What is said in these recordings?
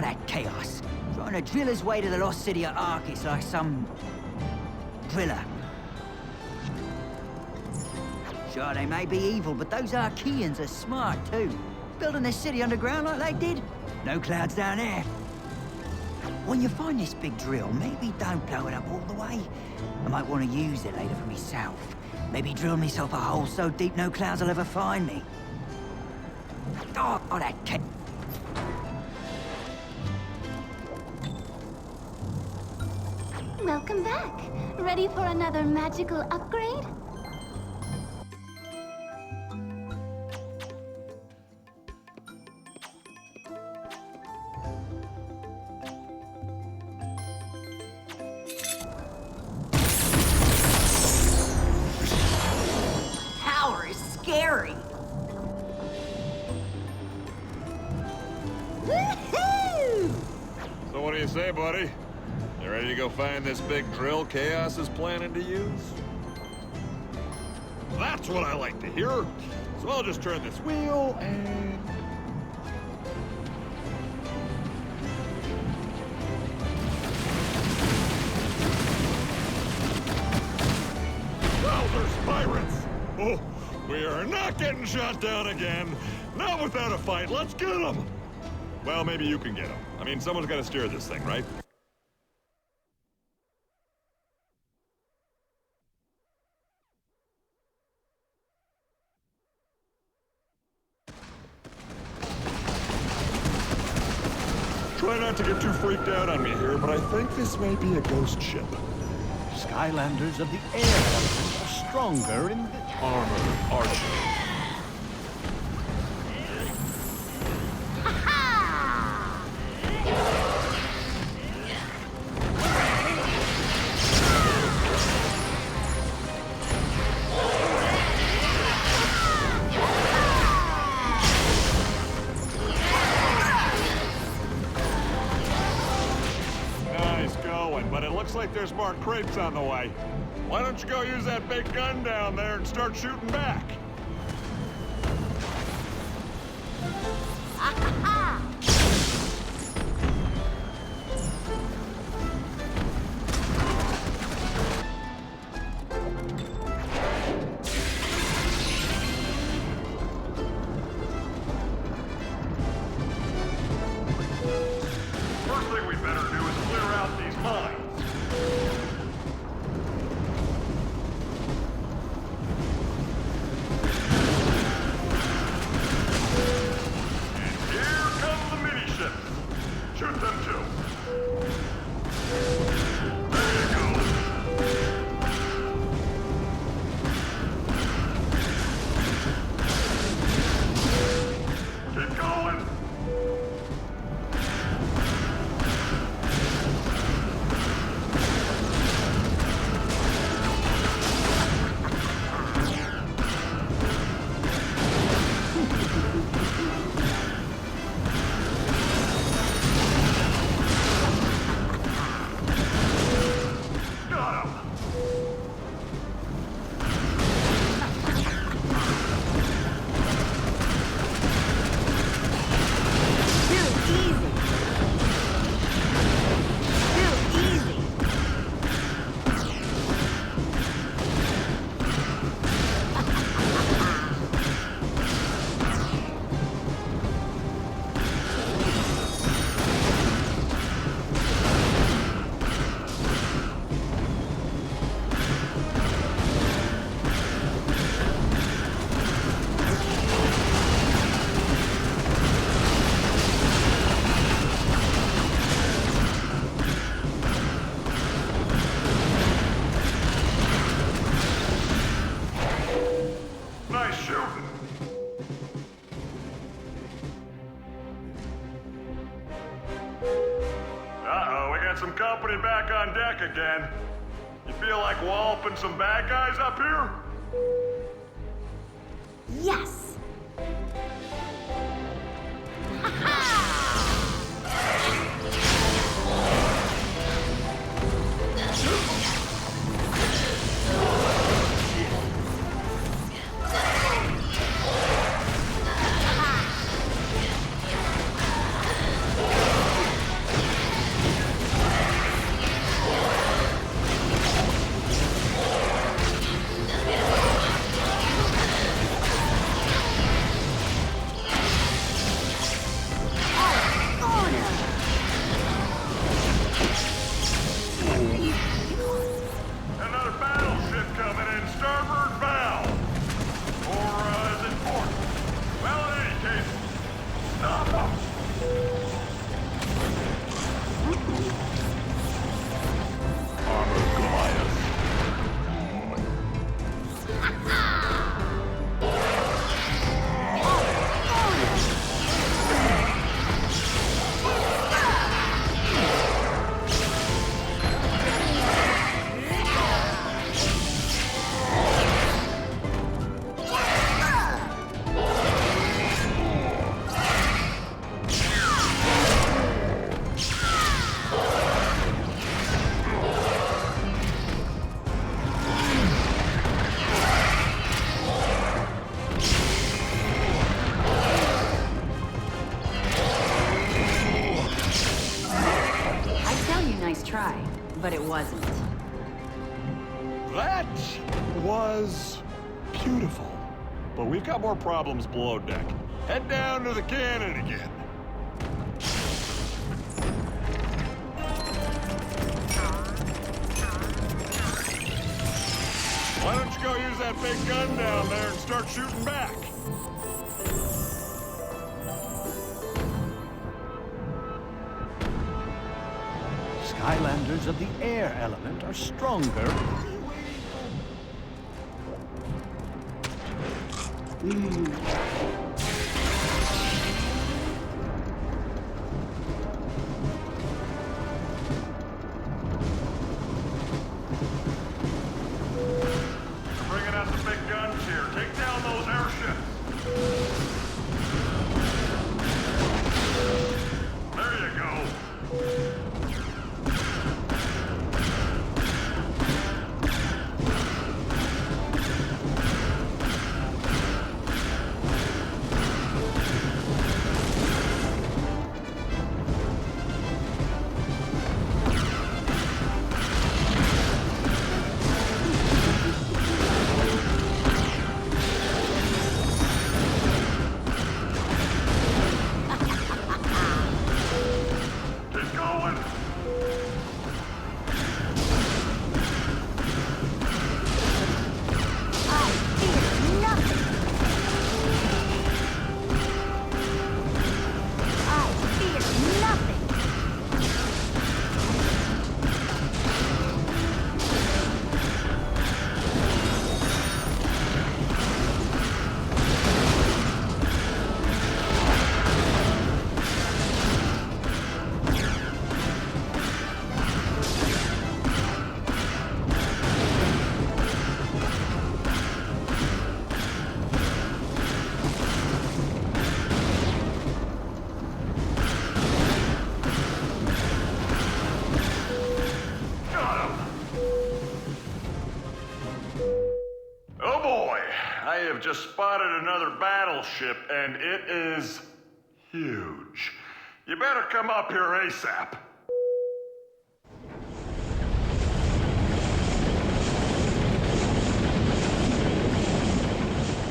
Oh, that chaos. Trying to drill his way to the lost city of Arrakis like some... driller. Sure, they may be evil, but those Archaeans are smart, too. Building their city underground like they did. No clouds down there. When you find this big drill, maybe don't blow it up all the way. I might want to use it later for myself. Maybe drill myself a hole so deep no clouds will ever find me. Oh, that cat. Welcome back. Ready for another magical upgrade? Power is scary. Woohoo! So what do you say, buddy? You ready to go find this big drill Chaos is planning to use? That's what I like to hear. So I'll just turn this wheel and... Wowzers, pirates! Oh, we are not getting shot down again. Not without a fight. Let's get them. Well, maybe you can get them. I mean, someone's got to steer this thing, right? Try not to get too freaked out on me here, but I think this may be a ghost ship. Skylanders of the air elephant are stronger in the... Armored archer. But it looks like there's more crepes on the way. Why don't you go use that big gun down there and start shooting back? First thing we better do is clear out these mines. Shoot them too. There you go. Keep going. Some company back on deck again. You feel like walloping some bad guys up here? Yes! try, but it wasn't. That was beautiful. But we've got more problems below deck. Head down to the cannon again. Why don't you go use that big gun down there and start shooting back? Skylanders of the air element are stronger. Bringing out the big guns here. Take down those airships. There you go. Keep going. I fear nothing. I fear nothing. Got him. Oh boy, I have just spotted another battleship, and it is huge. You better come up here ASAP.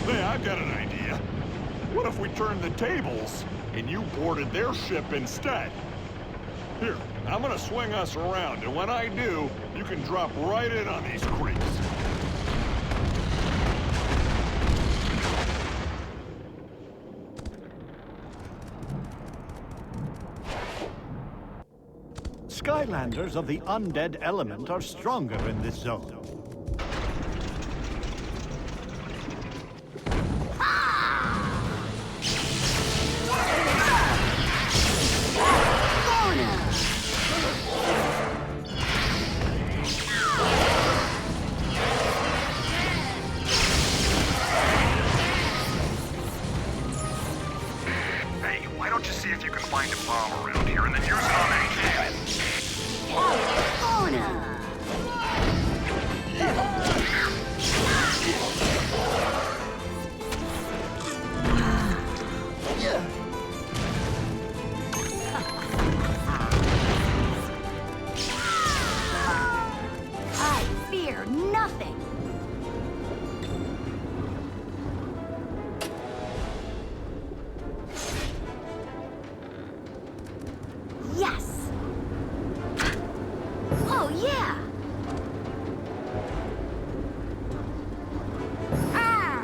Hey, I've got an idea. What if we turned the tables and you boarded their ship instead? Here, I'm gonna swing us around, and when I do, you can drop right in on these creeps. Skylanders of the undead element are stronger in this zone. Hey, why don't you see if you can find a bomb around here and then use it on that cannon? I fear nothing. Yes. Oh, yeah. Ah.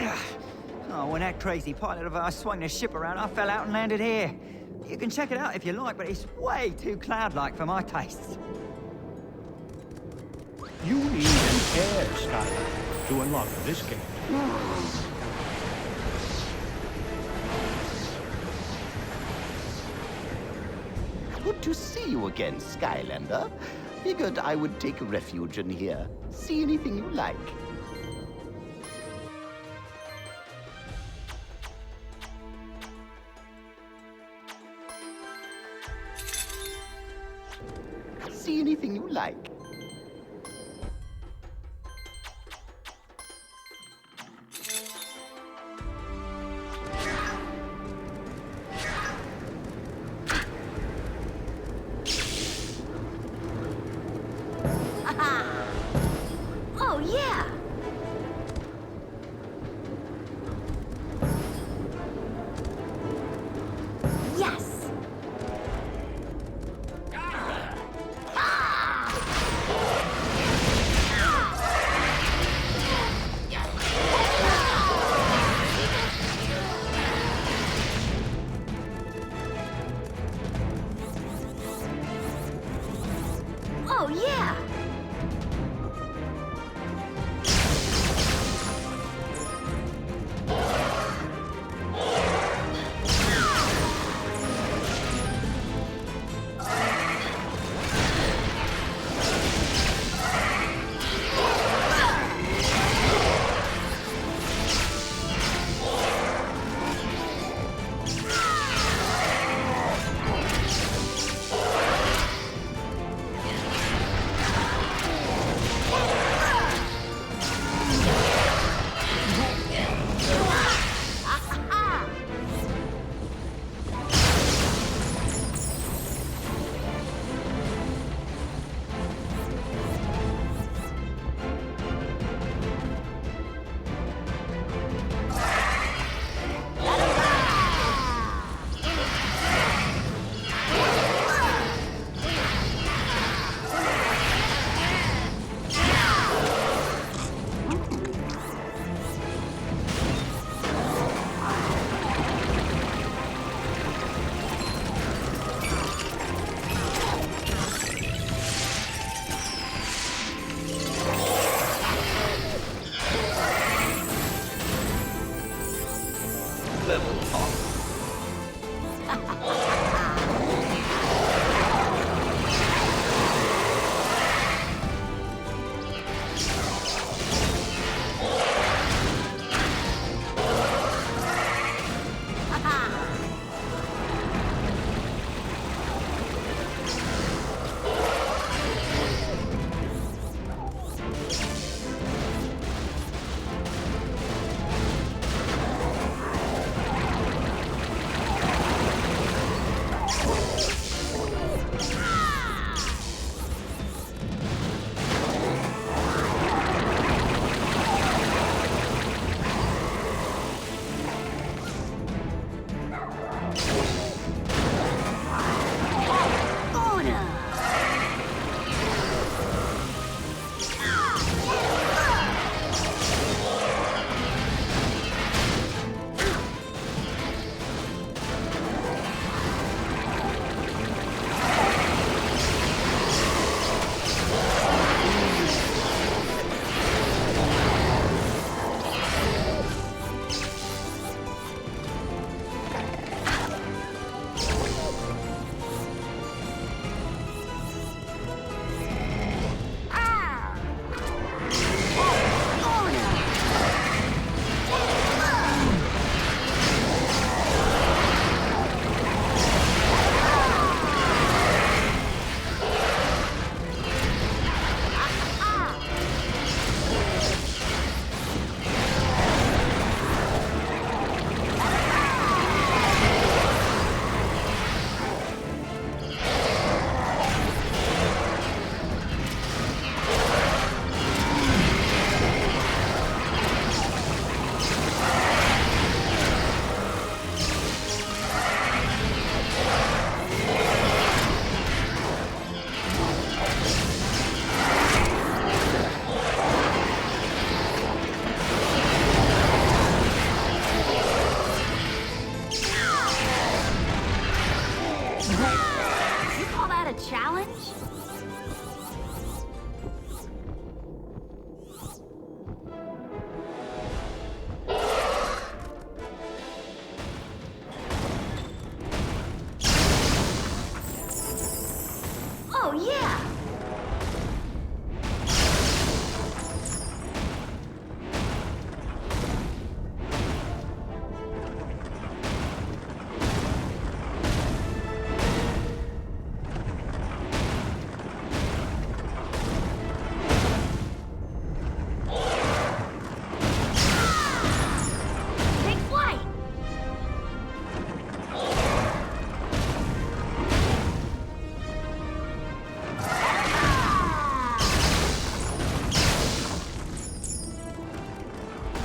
Oh, when that crazy pilot of ours swung the ship around, I fell out and landed here. You can check it out if you like, but it's way too cloud-like for my tastes. You need an air Skylander to unlock this gate. Good to see you again, Skylander. Figured I would take refuge in here. See anything you like. See anything you like. Oh, yeah! Yes! Oh, yeah!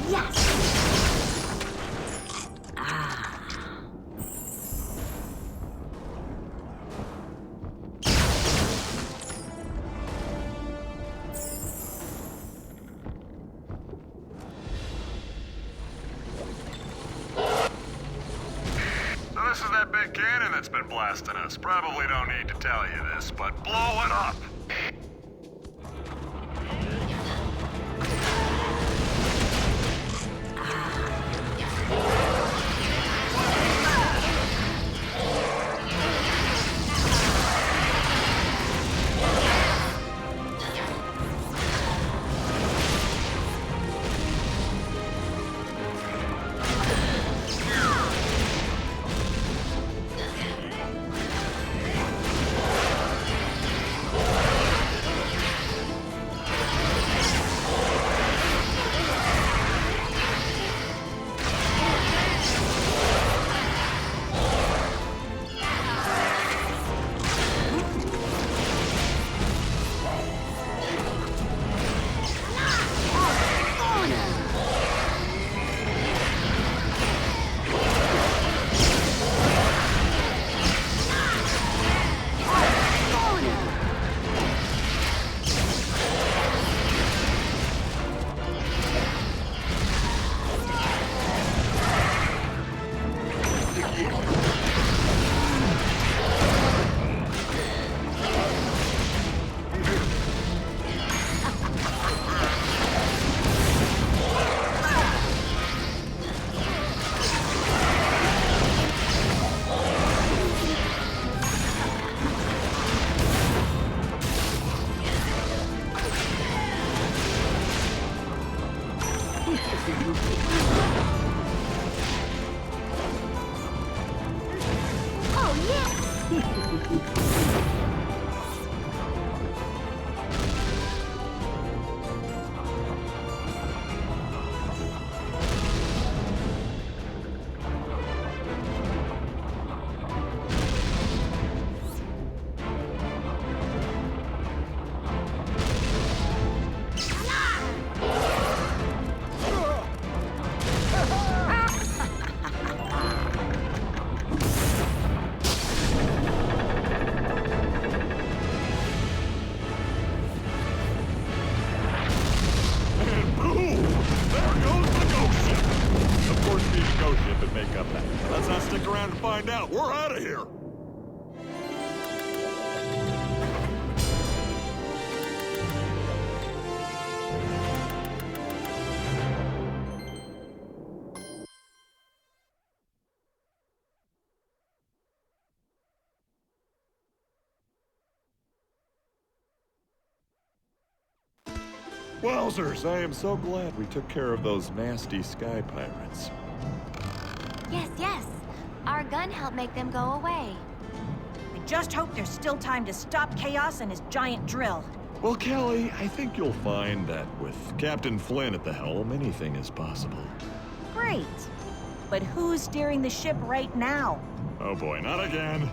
Yes! So this is that big cannon that's been blasting us. Probably don't need to tell you this, but blow it up! Let's not stick around and find out. We're out of here. Wowzers, I am so glad we took care of those nasty sky pirates. Yes, yes. Our gun helped make them go away. I just hope there's still time to stop Chaos and his giant drill. Well, Kelly, I think you'll find that with Captain Flynn at the helm, anything is possible. Great. But who's steering the ship right now? Oh boy, not again.